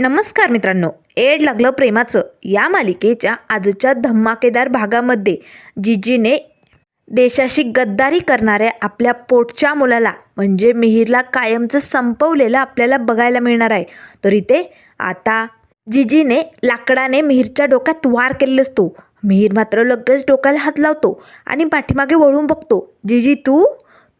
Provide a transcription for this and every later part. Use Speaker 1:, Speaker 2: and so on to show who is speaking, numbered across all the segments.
Speaker 1: नमस्कार मित्रांनो, एड लागलं प्रेमाचं या मालिकेच्या आजच्या धमाकेदार भागामध्ये जीजीने देशाशी गद्दारी करणाऱ्या आपल्या पोटच्या मुलाला म्हणजे मिहिरला कायमचं संपवलेलं आपल्याला बघायला मिळणार आहे. तर इथे आता जीजीने लाकडाने मिहिरच्या डोक्यात वार केलेला असतो. मिहिर मात्र लगेच डोक्याला हात लावतो आणि पाठीमागे वळून बघतो. जीजी तू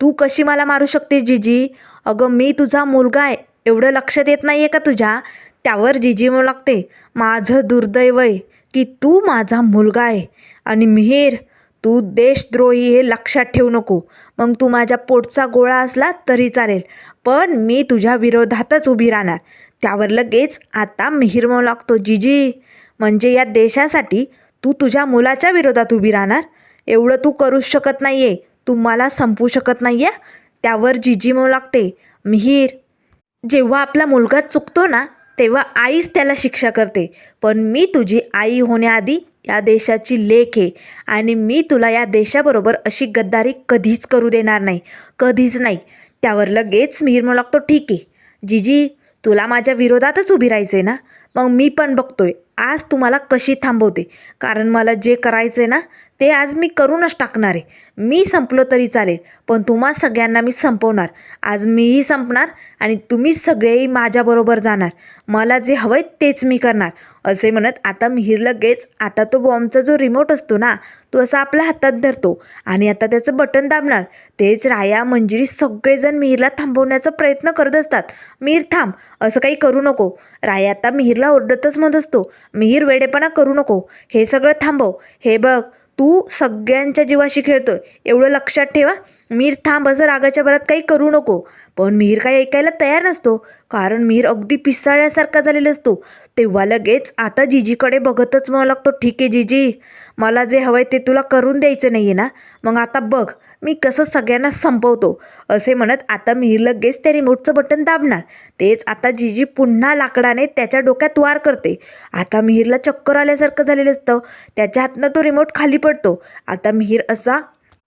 Speaker 1: तू कशी मला मारू शकते जीजी? अगं मी तुझा मुलगा आहे, एवढं लक्षात येत नाही आहे का तुझ्या? त्यावर जीजी म्हणू लागते, माझं दुर्दैव आहे की तू माझा मुलगा आहे आणि मिहिर तू देशद्रोही हे लक्षात ठेवू नको. मग तू माझ्या पोटचा गोळा असला तरी चालेल, पण मी तुझ्या विरोधातच उभी राहणार. त्यावर लगेच आता मिहिर म्हणू लागतो, जीजी म्हणजे या देशासाठी तू तुझ्या मुलाच्या विरोधात उभी राहणार? एवढं तू करूच शकत नाही आहे, तू मला संपवू शकत नाही आहे. त्यावर जीजी म्हणू लागते, मिहिर जेव्हा आपला मुलगा चुकतो ना तेव्हा आईच त्याला शिक्षा करते, पण मी तुझी आई होण्याआधी या देशाची लेक आहे आणि मी तुला या देशाबरोबर अशी गद्दारी कधीच करू देणार नाही, कधीच नाही. त्यावर लगेच मिहिर म्हणू लागतो, ठीक आहे जीजी तुला माझ्या विरोधातच उभी राहायचं आहे ना, मग मी पण बघतोय आज तुम्हाला कशी थांबवते. कारण मला जे करायचं आहे ना ते आज मी करूनच टाकणार आहे. मी संपलो तरी चालेल, पण तुम्हा सगळ्यांना मी संपवणार. आज मीही संपणार आणि तुम्ही सगळेही माझ्याबरोबर जाणार. मला जे हवं आहे तेच मी करणार. असे म्हणत आता मिहिर लगेच आता तो बॉम्बचा जो रिमोट असतो ना तो असा आपल्या हातात धरतो आणि आता त्याचं बटन दाबणार. तेच राया मंजिरी सगळेजण मिहिरला थांबवण्याचा प्रयत्न करत असतात. मिहिर थांब, असं काही करू नको. राया आता मिहिरला ओरडतच म्हणत असतो, मिहिर वेडेपणा करू नको, हे सगळं थांबव. हे बघ तू सगळ्यांच्या जीवाशी खेळतोय, एवढं लक्षात ठेवा. मिहिर थांब, असं रागाच्या भरात काही करू नको. पण मिहिर काही ऐकायला तयार नसतो, कारण मिहिर अगदी पिसाळ्यासारखा झालेला असतो. तेव्हा लगेच आता जीजीकडे बघतच म्हणू लागतो, ठीक आहे जीजी मला जे हवं आहे ते तुला करून द्यायचं नाही आहे ना, मग आता बघ मी कसं सगळ्यांना संपवतो. असे म्हणत आता मिहिर लगेच त्या रिमोटचं बटन दाबणार. तेच आता जीजी पुन्हा लाकडाने त्याच्या डोक्यात वार करते. आता मिहिरला चक्कर आल्यासारखं झालेलं असतं, त्याच्या हातनं तो रिमोट खाली पडतो. आता मिहिर असा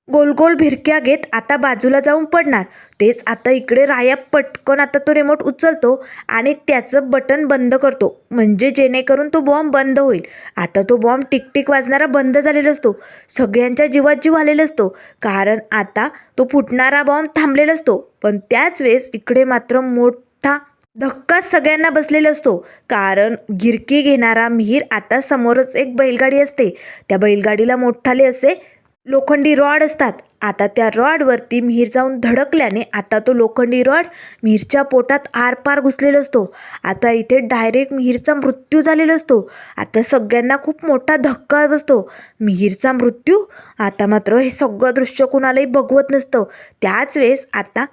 Speaker 1: गोल गोल भिरक्या घेत आता बाजूला जाऊन पडणार. तेच आता इकडे राया पटकन आता तो रिमोट उचलतो आणि त्याचं बटन बंद करतो, म्हणजे जेणेकरून तो बॉम्ब बंद होईल. आता तो बॉम्ब टिकटिक वाजणारा बंद झालेला असतो. सगळ्यांच्या जीवात जीव आलेला असतो, कारण आता तो फुटणारा बॉम्ब थांबलेला असतो. पण त्याच वेळेस इकडे मात्र मोठा धक्का सगळ्यांना बसलेला असतो, कारण गिरकी घेणारा मिहिर आता समोरच एक बैलगाडी असते. त्या बैलगाडीला मोठाले असे लोखंडी रॉड असतात. आता त्या रॉडवरती मिहिर जाऊन धडकल्याने आता तो लोखंडी रॉड मिहिरच्या पोटात आरपार घुसलेला असतो. आता इथे डायरेक्ट मिहिरचा मृत्यू झालेला असतो. आता सगळ्यांना खूप मोठा धक्का बसतो. मिहिरचा मृत्यू. आता मात्र हे सगळं दृश्य कुणालाही बघवत नसतं. त्याच वेळेस आता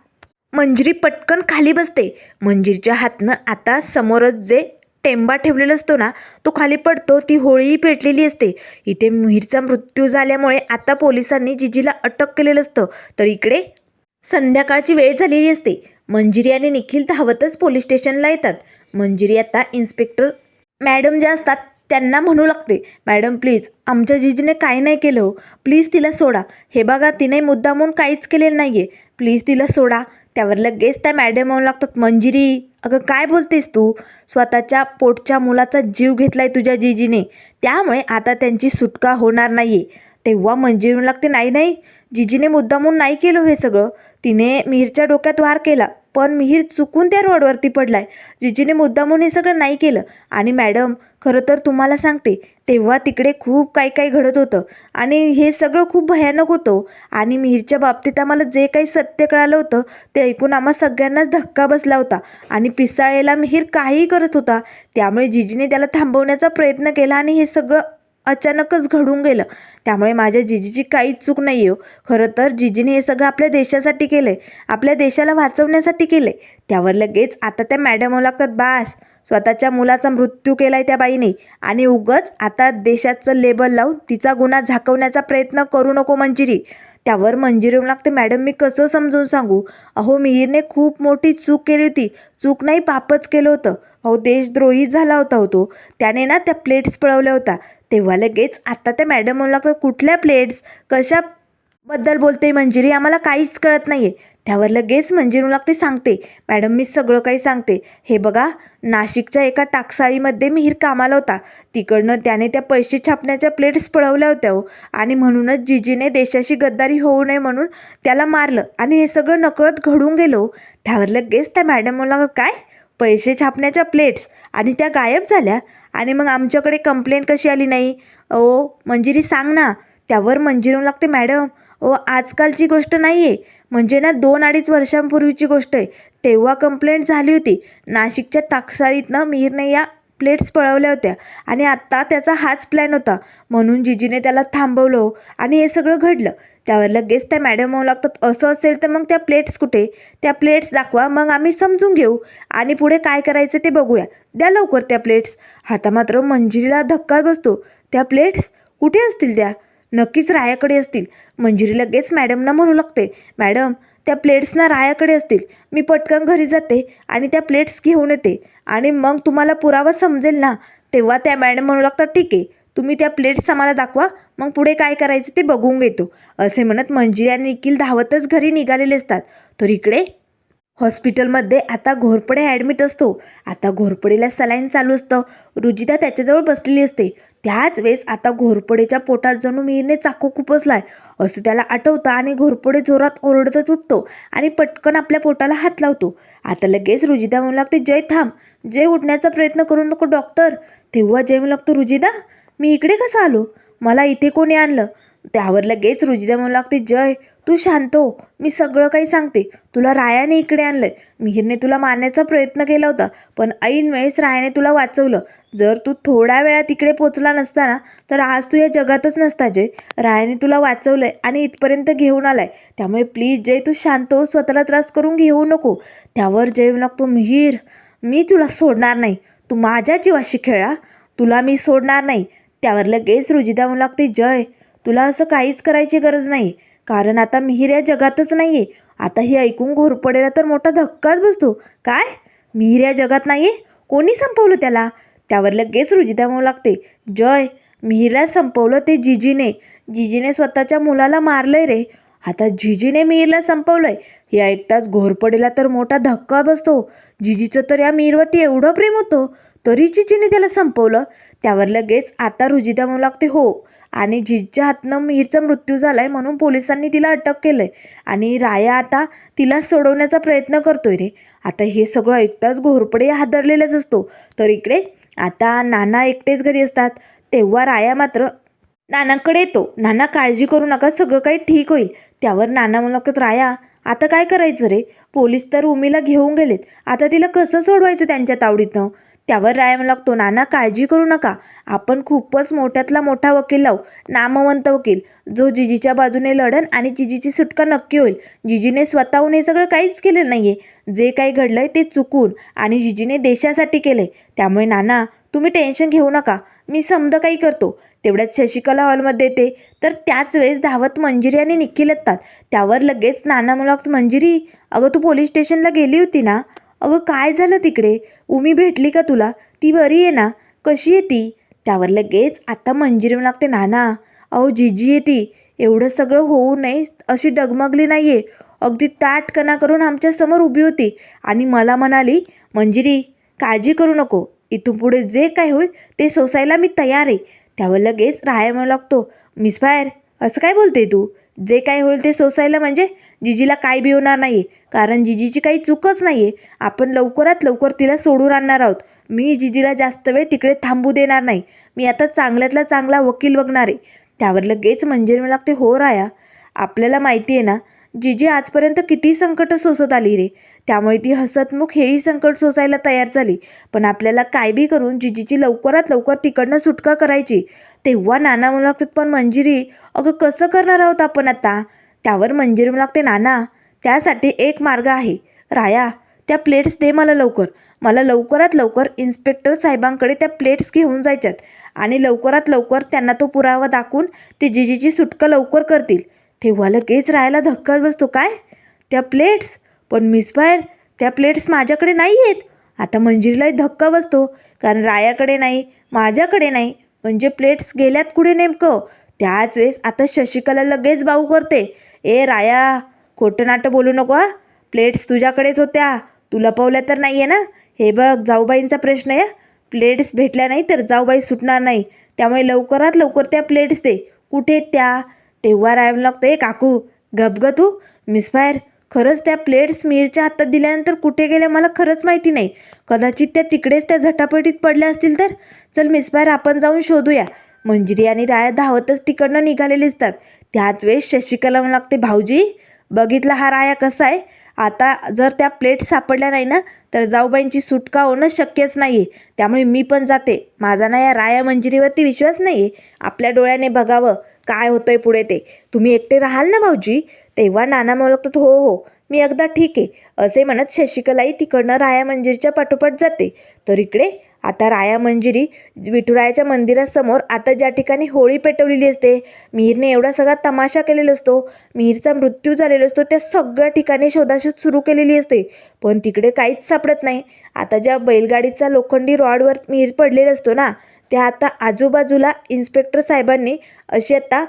Speaker 1: मंजिरी पटकन खाली बसते. मंजिरीच्या हातनं आता समोरच जे टेंबा ठेवलेला असतो ना तो खाली पडतो. ती होळीही पेटलेली असते. इथे मिहिरचा मृत्यू झाल्यामुळे आता पोलिसांनी जीजीला अटक केलेलं असतं. तर इकडे संध्याकाळची वेळ झालेली असते. मंजिरी आणि निखिल धावतच पोलीस स्टेशनला येतात. मंजिरी आता इन्स्पेक्टर मॅडम ज्या असतात त्यांना म्हणू लागते, मॅडम प्लीज आमच्या जीजीने काही नाही केलं हो, प्लीज तिला सोडा. हे बघा तिने मुद्दा म्हणून काहीच केलेलं नाही आहे, प्लीज तिला सोडा. त्यावर लगेच त्या मॅडम म्हणू लागतात, मंजिरी अगं काय बोलतेस तू? स्वतःच्या पोटच्या मुलाचा जीव घेतलाय तुझ्या जीजीने, त्यामुळे आता त्यांची सुटका होणार नाही आहे. तेव्हा मंजिरी म्हणू लागते, नाही नाही जीजीने मुद्दा म्हणून नाही केलं हे सगळं, तिने मिहिरच्या डोक्यात वार केला, पण मिहिर चुकून त्या रोडवरती पडलाय. जीजीने मुद्दा म्हणून हे सगळं नाही केलं. आणि मॅडम खरं तर तुम्हाला सांगते, तेव्हा तिकडे खूप काही घडत होतं आणि हे सगळं खूप भयानक होतं. आणि मिहिरच्या बाबतीत आम्हाला जे काही सत्य कळालं होतं ते ऐकून आम्हा सगळ्यांनाच धक्का बसला होता आणि पिसाळेला मिहिर काहीही करत होता, त्यामुळे जीजीने त्याला थांबवण्याचा प्रयत्न केला आणि हे सगळं अचानकच घडून गेलं. त्यामुळे माझ्या जीजीची काहीच चूक नाही आहे. खरं तर जीजीने हे सगळं आपल्या देशासाठी केलं आहे, आपल्या देशाला वाचवण्यासाठी केलं आहे. त्यावर लगेच आता त्या मॅडम लागतात, बास स्वतःच्या मुलाचा मृत्यू केला आहे त्या बाईने आणि उगाच आता देशाचं लेबल लावून तिचा गुन्हा झाकवण्याचा प्रयत्न करू नको मंजिरी. त्यावर मंजिरी लागते, मॅडम मी कसं समजून सांगू? अहो मिहिरने खूप मोठी चूक केली होती, चूक नाही पापच केलं होतं. अहो देशद्रोही झाला होता हो तो, त्याने ना त्या प्लेट्स पळवल्या होत्या. तेव्हा लगेच आता त्या मॅडम म्हणू लागतात, कुठल्या प्लेट्स, कशाबद्दल बोलते मंजिरी? आम्हाला काहीच कळत नाही आहे. त्यावर लगेच मंजिरू लागते सांगते, मॅडम मी सगळं काही सांगते. हे बघा, नाशिकच्या एका टाकसाळीमध्ये मिहीर कामाला होता. तिकडनं त्याने त्या पैसे छापण्याच्या प्लेट्स पळवल्या होत्या हो, आणि म्हणूनच जिजीने देशाशी गद्दारी होऊ नये म्हणून त्याला मारलं, आणि हे सगळं नकळत घडून गेलो. त्यावर लगेच त्या मॅडम मला, काय पैसे छापण्याच्या प्लेट्स आणि त्या गायब झाल्या, आणि मग आमच्याकडे कंप्लेंट कशी आली नाही? ओ मंजिरी सांग ना. त्यावर मंजिरू लागते, मॅडम आजकालची गोष्ट नाही आहे, म्हणजे ना 2-2.5 वर्षांपूर्वीची गोष्ट आहे. तेव्हा कंप्लेंट झाली होती. नाशिकच्या टाकसाळीतनं मिहीरने या प्लेट्स पळवल्या होत्या, आणि आत्ता त्याचा हाच प्लॅन होता, म्हणून जिजीने त्याला थांबवलं आणि हे सगळं घडलं. त्यावर लगेच त्या मॅडम म्हणू लागतात, असं असेल तर मग त्या प्लेट्स कुठे? त्या प्लेट्स दाखवा, मग आम्ही समजून घेऊ आणि पुढे काय करायचं ते बघूया. द्या लवकर त्या प्लेट्स. आता मात्र मंजिरीला धक्का बसतो. त्या प्लेट्स कुठे असतील? त्या नक्कीच रायाकडे असतील. मंजिरी लगेच मॅडमना म्हणू लागते, मॅडम त्या प्लेट्स ना रायाकडे असतील. मी पटकन घरी जाते आणि त्या प्लेट्स घेऊन येते, आणि मग तुम्हाला पुरावा समजेल ना. तेव्हा त्या मॅडम म्हणू लागतात, ठीक आहे, तुम्ही त्या प्लेट्स आम्हाला दाखवा, मग पुढे काय करायचं ते बघून घेतो. असे म्हणत मंजिरी आणि निखिल धावतच घरी निघालेले असतात. तर इकडे हॉस्पिटलमध्ये आता घोरपडे ॲडमिट असतो. आता घोरपडेला सलाईन चालू असतं. रुजिता त्याच्याजवळ बसलेली असते. त्याच वेळेस आता घोरपडेच्या पोटात जणू मिहीरने चाकू खुपसलाय असं त्याला आठवतं, आणि घोरपडे जोरात ओरडतच उठतो आणि पटकन आपल्या पोटाला हात लावतो. आता लगेच रुजिता म्हणू लागते, जय थांब, जय उठण्याचा प्रयत्न करू नको डॉक्टर. तेव्हा जय म्हणू लागतो, रुजिता मी इकडे कसं आलो? मला इथे कोणी आणलं? त्यावर लगेच रुजिता म्हणू लागते, जय तू शांत हो, मी सगळं काही सांगते. तुला रायाने इकडे आणलंय. मिहीरने तुला मारण्याचा प्रयत्न केला होता, पण ऐन वेळेस रायाने तुला वाचवलं. जर तू थोड्या वेळात तिकडे पोचला नसता ना, तर आज तू या जगातच नसता. जय, रायाने तुला वाचवलंय आणि इथपर्यंत घेऊन आलाय. त्यामुळे प्लीज जय तू शांत हो, स्वतःला त्रास करून घेऊ नको. त्यावर जय लागतो, मिहीर मी तुला सोडणार नाही. तू माझ्या जीवाशी खेळा, तुला मी सोडणार नाही. त्यावर लगेच रुजिता म्हणू लागते, जय तुला असं काहीच करायची गरज नाही, कारण आता मिहीर या जगातच नाही आहे. आता हे ऐकून घोरपडेला तर मोठा धक्काच बसतो. काय? मिहीर या जगात नाही आहे? कोणी संपवलं त्याला? त्यावर लगेच रुजिता म्हणू लागते, जय मिहीरला संपवलं ते जिजीने. जिजीने स्वतःच्या मुलाला मारलंय रे. आता जिजीने मिहीरला संपवलंय हे ऐकताच घोरपडेला तर मोठा धक्का बसतो. जिजीचं तर या मिहीरवरती एवढं प्रेम होतं, तरी जिजीने त्याला संपवलं. त्यावर लगेच आता रुजिता म्हणू लागते, हो, आणि जिजीच्या हातनं मिहीरचा मृत्यू झालाय म्हणून पोलिसांनी तिला अटक केलंय, आणि राया आता तिला सोडवण्याचा प्रयत्न करतोय रे. आता हे सगळं ऐकताच घोरपडे हादरलेलाच असतो. तर इकडे आता नाना एकटेच घरी असतात. तेव्हा राया मात्र नानाकडे येतो. नाना काळजी करू नका, सगळं काही ठीक होईल. त्यावर नाना म्हणू लागतात, राया आता काय करायचं रे? पोलीस तर उमीला घेऊन गेलेत, आता तिला कसं सोडवायचं त्यांच्या तावडीतनं? त्यावर राया म्हणू लागतो, नाना काळजी करू नका, आपण खूपच मोठ्यातला मोठा वकील लावू, नामवंत वकील, जो जिजीच्या बाजूने लढन आणि जिजीची सुटका नक्की होईल. जिजीने स्वतःहून हे सगळं काहीच केलं नाही आहे. जे काही घडलंय ते चुकून आणि जिजीने देशासाठी केलंय. त्यामुळे नाना तुम्ही टेन्शन घेऊ नका, मी समजा काही करतो. तेवढ्यात शशिकला हॉलमध्ये येते. तर त्याच वेळेस धावत मंजिरी आणि निखिल येतात. त्यावर लगेच नाना म्हणू लागतो, मंजिरी अगं तू पोलीस स्टेशनला गेली होती ना? अगं काय झालं तिकडे? उमी भेटली का तुला? ती बरी आहे ना? कशी आहे ती? त्यावर लगेच आता मंजिरी म्हणू लागते, नाना अहो जिजी आहे ती, एवढं सगळं होऊ नये अशी डगमगली नाही आहे. अगदी ताटकणा करून आमच्यासमोर उभी होती आणि मला म्हणाली, मंजिरी काळजी करू नको, इथून पुढे जे काय होईल ते सोसायला मी तयार आहे. त्यावर लगेच राया म्हणू लागतो, मिस फायर असं काय बोलते तू? जे काय होईल ते सोसायला म्हणजे? जिजीला काय बी होणार नाही आहे, कारण जिजीची काही चूकच नाही आहे. आपण लवकरात लवकर तिला सोडून आणणार आहोत. मी जिजीला जास्त वेळ तिकडे थांबू देणार नाही. मी आता चांगल्यातला चांगला वकील बघणार आहे. त्यावर लगेच मंजिरी म्हणू लागते, हो राया, आपल्याला माहिती आहे ना जिजी आजपर्यंत किती संकटं सोसत आली रे. त्यामुळे ती हसतमुख हेही संकट सोसायला तयार झाली. पण आपल्याला काय बी करून जिजीची लवकरात लवकर तिकडनं सुटका करायची. तेव्हा नाना म्हणू लागतात, पण मंजिरी अगं कसं करणार आहोत आपण आता? त्यावर मंजिरी म्हणू लागते, नाना त्यासाठी एक मार्ग आहे. राया त्या प्लेट्स दे मला लवकर. मला लवकरात लवकर इन्स्पेक्टर साहेबांकडे त्या प्लेट्स घेऊन जायच्यात आणि लवकरात लवकर त्यांना तो पुरावा दाखवून ते जिजीची सुटका लवकर करतील. तेव्हा लगेच रायाला धक्का बसतो, काय त्या प्लेट्स? पण मिस फायर त्या प्लेट्स माझ्याकडे नाही आहेत. आता मंजिरीलाही धक्का बसतो, कारण रायाकडे नाही, माझ्याकडे नाही, म्हणजे प्लेट्स गेल्यात कुठे नेमकं? त्याच वेळेस आता शशिकला लगेच बाऊ करते, ए राया खोटं नाटं बोलू नको हा. प्लेट्स तुझ्याकडेच होत्या, तू लपवल्या तर नाही आहे ना? हे बघ, जाऊबाईंचा प्रश्न आहे. प्लेट्स भेटल्या नाही तर जाऊबाई सुटणार नाही, त्यामुळे लवकरात लवकर त्या प्लेट्स दे. कुठे आहेत त्या? तेव्हा राहायला लागतं. काकू गप तू. मिसफायर, खरंच त्या प्लेट्स मिहीरच्या हातात दिल्यानंतर कुठे गेल्या मला खरंच माहिती नाही. कदाचित त्या तिकडेच त्या झटापटीत पडल्या असतील तर. चल मिसफायर, आपण जाऊन शोधूया. मंजिरी आणि राया धावतच तिकडनं निघालेली असतात. त्याच वेळेस शशिकला म्हणू लागते, भाऊजी बघितला हा राया कसा आहे. आता जर त्या प्लेट सापडल्या नाही ना तर जाऊबाईंची सुटका होणं शक्यच नाही आहे. त्यामुळे मी पण जाते. माझा ना या राया मंजिरीवरती विश्वास नाही आहे. आपल्या डोळ्याने बघावं काय होतंय पुढे ते. तुम्ही एकटे राहाल ना भाऊजी? तेव्हा नाना म्हणू लागतात, हो हो मी एकदा ठीक आहे असे म्हणत शशिकलाही तिकडनं राया मंजिरीच्या पाठोपाठ जाते. तर इकडे आता राया मंजिरी विठुरायाच्या मंदिरासमोर आता ज्या ठिकाणी होळी पेटवलेली असते, मिहीरने एवढा सगळा तमाशा केलेला असतो, मिहीरचा मृत्यू झालेला असतो, त्या सगळ्या ठिकाणी शोधाशोध सुरू केलेली असते. पण तिकडे काहीच सापडत नाही. आता ज्या बैलगाडीचा लोखंडी रॉडवर मिहीर पडलेला असतो ना, त्या आता आजूबाजूला इन्स्पेक्टर साहेबांनी अशी आता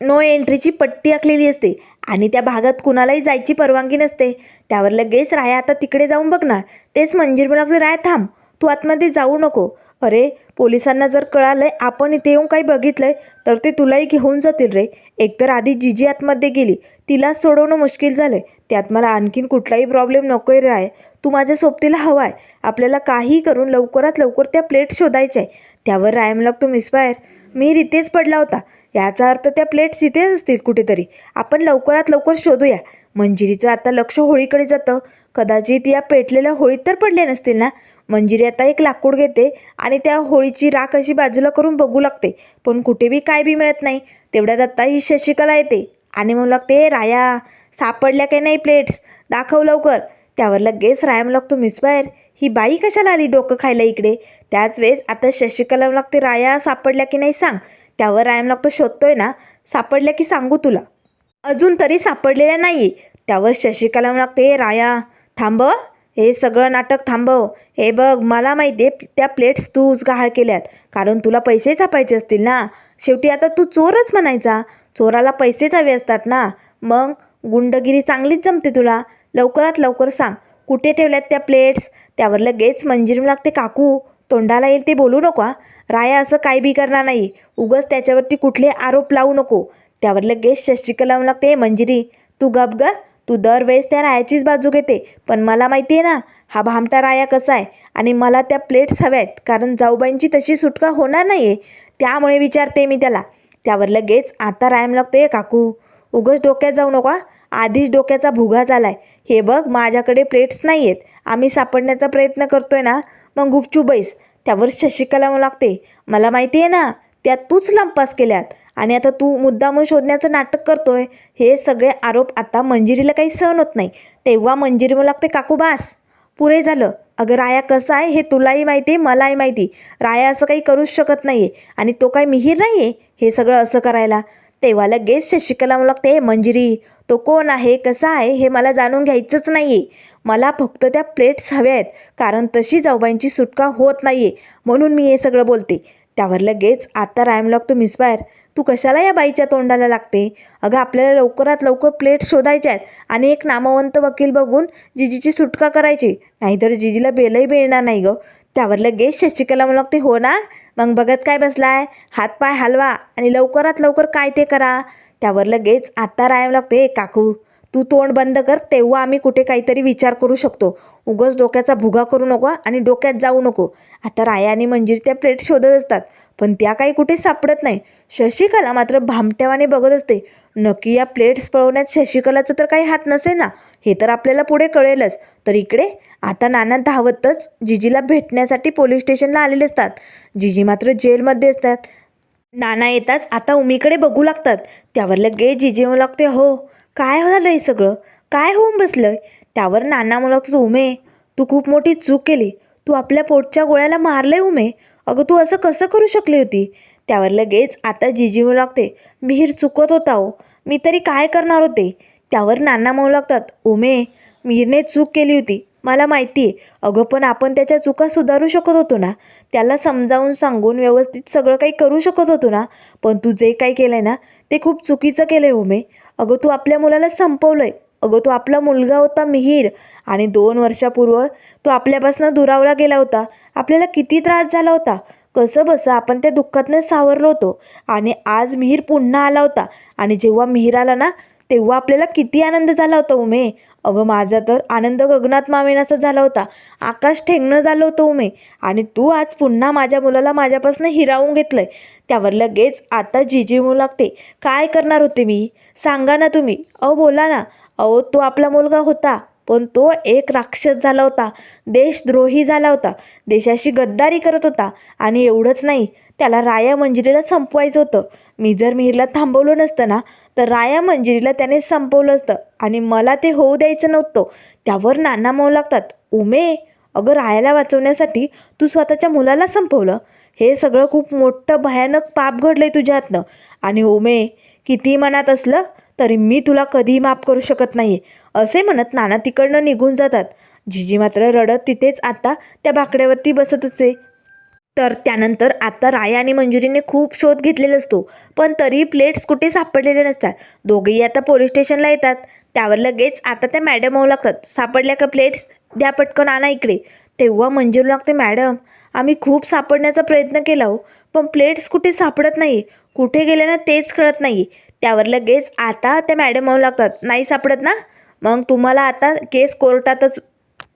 Speaker 1: नो एंट्रीची पट्टी आखलेली असते आणि त्या भागात कुणालाही जायची परवानगी नसते. त्यावर लगेच राया आता तिकडे जाऊन बघणार. तेच मंजिर म्हणू लागले, राया थांब, तू आतमध्ये जाऊ नको. अरे पोलिसांना जर कळालंय आपण इथे येऊन काही बघितलंय तर ते तुलाही घेऊन जातील रे. एकतर आधी जीजी आतमध्ये गेली, तिला सोडवणं मुश्किल झालंय, त्यात मला आणखीन कुठलाही प्रॉब्लेम नको आहे राय. तू माझ्या सोबतीला हवा आहे. आपल्याला काही करून लवकरात लवकर त्या प्लेट शोधायच्या आहे. त्यावर रायम लागतो, मिसफायर मी इथेच पडला होता, याचा अर्थ त्या प्लेट्स इथेच असतील कुठेतरी. आपण लवकरात लवकर शोधूया. मंजिरीचं आता लक्ष होळीकडे जातं. कदाचित या पेटलेल्या होळीत तर पडल्या नसतील ना. मंजिरी आता एक लाकूड घेते आणि त्या होळीची राख अशी बाजूला करून बघू लागते, पण कुठे बी काय बी मिळत नाही. तेवढ्यात आता ही शशिकला येते आणि म्हणू लागते, राया सापडल्या काही नाही प्लेट्स, दाखव लवकर. त्यावर लगेच रायम लागतो, मिसफायर ही बाई कशाला आली डोकं खायला इकडे. त्याच वेळेस आता शशिकला लागते, राया सापडल्या की नाही सांग. त्यावर रायम लागतो, शोधतोय ना, सापडल्या की सांगू तुला. अजून तरी सापडलेल्या नाही. त्यावर शशिकला लागते, राया थांब, हे सगळं नाटक थांबव. हे बघ, मला माहिती आहे त्या प्लेट्स तूच गहाळ केल्यात, कारण तुला पैसे छापायचे असतील ना. शेवटी आता तू चोरच म्हणायचा, चोराला पैसेच हवे असतात ना. मग गुंडगिरी चांगलीच जमते तुला. लवकरात लवकर सांग कुठे ठेवल्यात त्या प्लेट्स. त्यावर लगेच मंजिरी लागते, काकू तोंडाला येईल ते बोलू नको. राया असं काही बी करणार नाही, उगाच त्याच्यावरती कुठले आरोप लावू नको. त्यावर लगेच शशिकला लागते, मंजिरी तू गप ग, तू दरवेळेस त्या रायाचीच बाजू घेते, पण मला माहिती आहे ना हा भामटा राया कसा आहे. आणि मला त्या प्लेट्स हव्या आहेत, कारण जाऊबाईंची तशी सुटका होणार नाही आहे, त्यामुळे विचारते मी त्याला. त्यावर लगेच आता रायम लागते, काकू उगाच डोक्यात जाऊ नका, आधीच डोक्याचा भुगा झाला आहे. हे बघ, माझ्याकडे प्लेट्स नाही आहेत, आम्ही सापडण्याचा प्रयत्न करतोय ना, मग गुपचूप बैस. त्यावर शशिकला लागते, मला माहिती आहे ना त्या तूच लंपास केल्यात आणि आता तू मुद्दामून शोधण्याचं नाटक करतोय. हे सगळे आरोप आता मंजिरीला काही सहन होत नाही. तेव्हा मंजिरी म्हणू लागते, काकू बास, पुरे झालं. अगं राया कसा आहे हे तुलाही माहिती आहे, मलाही माहिती. राया असं काही करूच शकत नाही आहे आणि तो काही मिहीर नाही आहे हे सगळं असं करायला. तेव्हा लगेच शशिकला म्हणू लागते, मंजिरी तो कोण आहे, कसा आहे हे मला जाणून घ्यायचंच नाही आहे. मला फक्त त्या प्लेट्स हव्या आहेत, कारण तशी जाऊबाईंची सुटका होत नाही आहे, म्हणून मी हे सगळं बोलते. त्यावर लगेच आता रायम लागतो, मिसफायर तू कशाला या बाईच्या तोंडाला लागते. अगं आपल्याला लवकरात लवकर प्लेट्स शोधायच्या आहेत आणि एक नामवंत वकील बघून जीजीची सुटका करायची, नाहीतर जीजीला बेलही मिळणार नाही गं. त्यावर लगेच शशिकला म्हणू लागते, हो ना, मग बघत काय बसलाय, हातपाय हलवा आणि लवकरात लवकर काय ते करा. त्यावर लगेच आता रायम लागते, काकू तू तोंड बंद कर, तेव्हा आम्ही कुठे काहीतरी विचार करू शकतो. उगाच डोक्याचा भुगा करू नको आणि डोक्यात जाऊ नको. आता राया आणि मंजिरी त्या प्लेट शोधत असतात, पण त्या काही कुठे सापडत नाही. शशिकला मात्र भामट्यावाने बघत असते. नक्की या प्लेट्स पळवण्यात शशिकलाचं तर काही हात नसेल ना, हे तर आपल्याला पुढे कळेलच. तर इकडे आता नाना धावतच जीजीला भेटण्यासाठी पोलीस स्टेशनला आलेले असतात. जीजी मात्र जेलमध्ये असतात. नाना येताच आता उमीकडे बघू लागतात. त्यावर लगेच जीजी म्हणू लागते, हो काय झालं हे सगळं, काय होऊन बसलं. त्यावर नाना म्हणू लागतो, उमे तू खूप मोठी चूक केली, तू आपल्या पोटच्या गोळ्याला मारलंय उमे, अगं तू असं कसं करू शकली होती. त्यावर लगेच आता जीजी म्हणू लागते, मिहीर चुकत होता हो, मी तरी काय करणार होते. त्यावर नाना म्हणू लागतात, उमे मिहीरने चूक केली होती मला माहिती आहे, अगं पण आपण त्याच्या चुका सुधारू शकत होतो ना, त्याला समजावून सांगून व्यवस्थित सगळं काही करू शकत होतो ना. पण तू जे काही केलं आहे ना ते खूप चुकीचं केलं आहे उमे. अगं तू आपल्या मुलाला संपवलं आहे, अगं तो आपला मुलगा होता मिहीर आणि 2 वर्षापूर्वी तो आपल्यापासून दुरावला गेला होता. आपल्याला किती त्रास झाला होता. कसं बसं आपण त्या दुःखातनं सावरलो होतो आणि आज मिहीर पुन्हा आला होता आणि जेव्हा मिहीर आला ना तेव्हा आपल्याला किती आनंद झाला होता उमे. अगं माझा तर आनंद गगनात मावेनासा झाला होता. आकाश ठेंगणं झालं होतं उमे. आणि तू आज पुन्हा माझ्या मुलाला माझ्यापासून हिरावून घेतलंय. त्यावर लगेच आता जिजी म्हणू लागते. काय करणार होते मी? सांगा ना तुम्ही. अहो बोला ना. अहो तो आपला मुलगा होता पण तो एक राक्षस झाला होता. देशद्रोही झाला होता. देशाशी गद्दारी करत होता. आणि एवढंच नाही, त्याला राया मंजिरीला संपवायचं होतं. मी जर मिहीरला थांबवलं नसतं ना तर राया मंजिरीला त्याने संपवलं असतं आणि मला ते होऊ द्यायचं नव्हतं. त्यावर नाना म्हणू लागतात. उमे, अगं रायाला वाचवण्यासाठी तू स्वतःच्या मुलाला संपवलं. हे सगळं खूप मोठं भयानक पाप घडलंय तुझ्या हातनं. आणि उमे, किती मनात असलं तरी मी तुला कधीही माफ करू शकत नाही असे म्हणत नाना तिकडनं निघून जातात. जिजी मात्र रडत तिथेच आता त्या बाकड्यावरती बसत असते. तर त्यानंतर आता राया आणि मंजुरीने खूप शोध घेतलेला असतो पण तरी प्लेट्स कुठे सापडलेले नसतात. दोघेही आता पोलीस स्टेशनला येतात. त्यावर लगेच आता त्या मॅडम होऊ लागतात. सापडल्या का प्लेट्स? द्या पटकन आणा इकडे. तेव्हा मंजूर लागते. मॅडम, आम्ही खूप सापडण्याचा प्रयत्न केला हो पण प्लेट्स कुठे सापडत नाही. कुठे गेले ना तेच कळत नाही. त्यावर लगेच आता त्या मॅडम होऊ लागतात. नाही सापडत ना, मग तुम्हाला आता केस कोर्टातच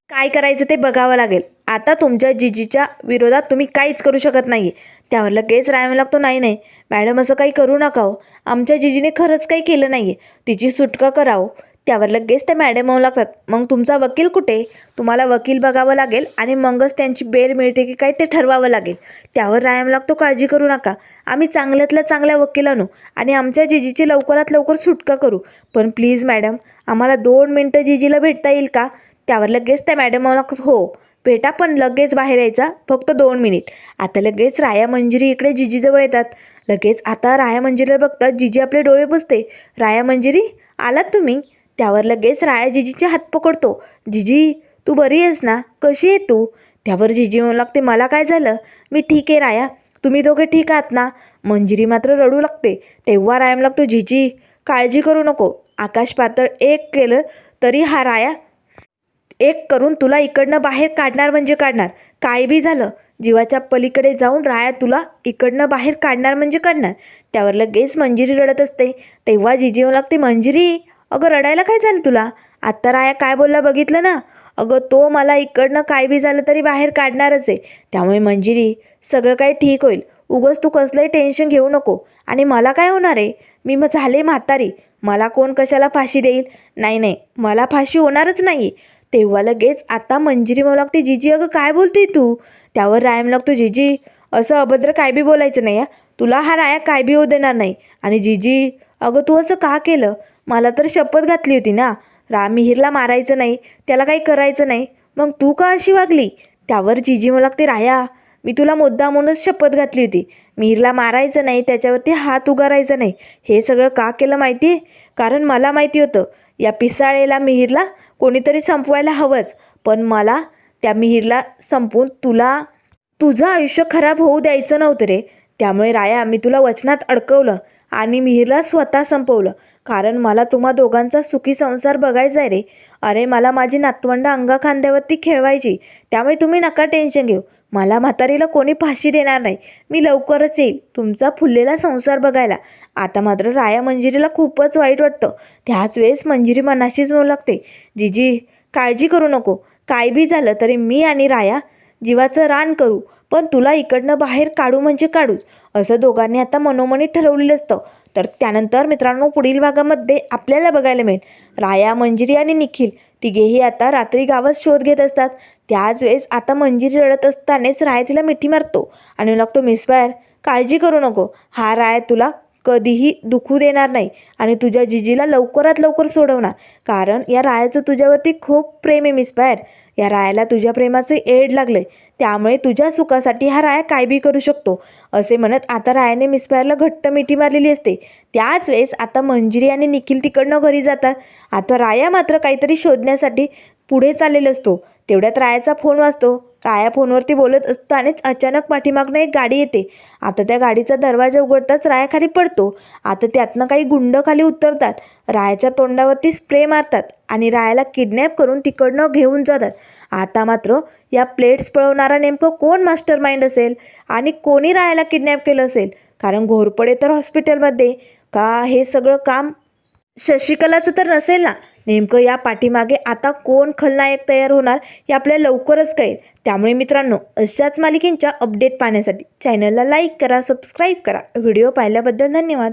Speaker 1: काय करायचं ते बघावं लागेल. आता तुमच्या जिजीच्या विरोधात तुम्ही काहीच करू शकत नाही. त्यावर लगेच राया लागतो. नाही नाही मॅडम, असं काही करू नका हो. आमच्या जिजीने खरंच काही केलं नाही आहे. तिची सुटका करावं. त्यावर लगेच त्या मॅडम होऊ लागतात. मग तुमचा वकील कुठे? तुम्हाला वकील बघावं लागेल आणि मगच त्यांची बेल मिळते की काय ते ठरवावं लागेल. त्यावर राया लागतो. काळजी करू नका. आम्ही चांगल्यातल्या चांगल्या वकील आणू आणि आमच्या जिजीची लवकरात लवकर सुटका करू. पण प्लीज मॅडम, आम्हाला 2 मिनटं जिजीला भेटता येईल का? त्यावर लगेच त्या मॅडम लागतात. हो भेटा, पण लगेच बाहेर यायचा, फक्त 2 मिनिट. आता लगेच राया मंजिरी इकडे जिजीजवळ येतात. लगेच आता राया मंजिरीला बघतात. जिजी आपले डोळे पुसते. राया मंजिरी, आलात तुम्ही? त्यावर लगेच राया जिजीचे हात पकडतो. जिजी, तू बरी आहेस ना? कशी आहे तू? त्यावर जिजी म्हणू लागते. मला काय झालं? मी ठीक आहे राया. तुम्ही दोघे ठीक आहात ना? मंजिरी मात्र रडू लागते. तेव्हा राया लागतो. जिजी, काळजी करू नको. आकाश पातळ एक केलं तरी हा राया एक करून तुला इकडनं बाहेर काढणार म्हणजे काढणार. काय बी झालं, जीवाच्या पलीकडे जाऊन राया तुला इकडनं बाहेर काढणार म्हणजे काढणार. त्यावर लगेच मंजिरी रडत असते. तेव्हा जिजी येऊ लागते. मंजिरी, अगं रडायला काय झालं तुला? आत्ता राया काय बोलला बघितलं ना? अगं तो मला इकडनं काय बी झालं तरी बाहेर काढणारच आहे. त्यामुळे मंजिरी, सगळं काही ठीक होईल. उगाच तू कसलंही टेन्शन घेऊ नको. आणि मला काय होणार आहे? मी मग झाले म्हातारी. मला कोण कशाला फाशी देईल? नाही नाही, मला फाशी होणारच नाही. तेव्हा लगेच आता मंजिरी म्हणू लागते. जिजी, अगं काय बोलते तू? त्यावर राया लागतो. जिजी, असं अभद्र काय बी बोलायचं नाही. तुला हा राया काय बी होऊ देणार नाही. आणि जिजी, अगं तू असं का केलं? मला तर शपथ घातली होती ना मिहीरला मारायचं नाही, त्याला काही करायचं नाही. मग तू का अशी वागली? त्यावर जिजी म्हणू लागते. राया, मी तुला मुद्दामूनच शपथ घातली होती. मिहीरला मारायचं नाही, त्याच्यावरती हात उगारायचा नाही. हे सगळं का केलं माहिती आहे? कारण मला माहिती होतं या पिसाळेला मिहीरला कोणीतरी संपवायला हवंच. पण मला त्या मिहीरला संपवून तुझं आयुष्य खराब होऊ द्यायचं नव्हतं रे. त्यामुळे राया, मी तुला वचनात अडकवलं आणि मिहीरला स्वतः संपवलं. कारण मला तुम्हा दोघांचा सुखी संसार बघायचा आहे रे. अरे मला माझी नातवंड अंगा खांद्यावरती खेळवायची. त्यामुळे तुम्ही नका टेन्शन घेऊ. मला म्हातारीला कोणी फाशी देणार नाही. मी लवकरच येईल तुमचा फुललेला संसार बघायला. आता मात्र राया मंजिरीला खूपच वाईट वाटतं. त्याच वेळेस मंजिरी मनाशीच म्हणू लागते. जिजी, काळजी करू नको. काय बी झालं तरी मी आणि राया जीवाचं रान करू, पण तुला इकडनं बाहेर काढू म्हणजे काढूच, असं दोघांनी आता मनोमनी ठरवलेलं असतं. तर त्यानंतर मित्रांनो पुढील भागामध्ये आपल्याला बघायला मिळेल राया, मंजिरी आणि निखिल तिघेही आता रात्री गावात शोध घेत असतात. त्याच वेळेस आता मंजिरी रडत असतानाच राया तिला मिठी मारतो आणि लागतो. मिस फायर, काळजी करू नको. हा राया तुला कधीही दुखू देणार नाही आणि तुझ्या जिजीला लवकरात लवकर सोडवणार. कारण या रायाचं तुझ्यावरती खूप प्रेम आहे मिस फायर. या रायाला तुझ्या प्रेमाचं एड लागलंय. त्यामुळे तुझ्या सुखासाठी हा राया काय बी करू शकतो, असे म्हणत आता रायाने मिस फायरला घट्ट मिठी मारलेली असते. त्याच वेळेस आता मंजिरी आणि निखिल तिकडनं घरी जातात. आता राया मात्र काहीतरी शोधण्यासाठी पुढे चाललेला असतो. तेवढ्यात रायाचा फोन वाजतो. राया फोनवरती बोलत असतानाच अचानक पाठीमागनं एक गाडी येते. आता त्या गाडीचा दरवाजा उघडताच राया खाली पडतो. आता त्यातनं काही गुंड खाली उतरतात, रायाच्या तोंडावरती स्प्रे मारतात आणि रायाला किडनॅप करून तिकडनं घेऊन जातात. आता मात्र या प्लेट्स पळवणारा नेमकं कोण मास्टर माइंड असेल आणि कोणी रायाला किडनॅप केलं असेल? कारण घोरपडे तर हॉस्पिटलमध्ये, का हे सगळं काम शशिकलाचं तर नसेल ना? नेमकं या पाठीमागे आता कोण खलनायक तयार होणार हे आपल्याला लवकरच कळेल. त्यामुळे मित्रांनो, अशाच मालिकेंच्या अपडेट पाहण्यासाठी चॅनलला लाईक करा, सबस्क्राईब करा. व्हिडिओ पाहिल्याबद्दल धन्यवाद.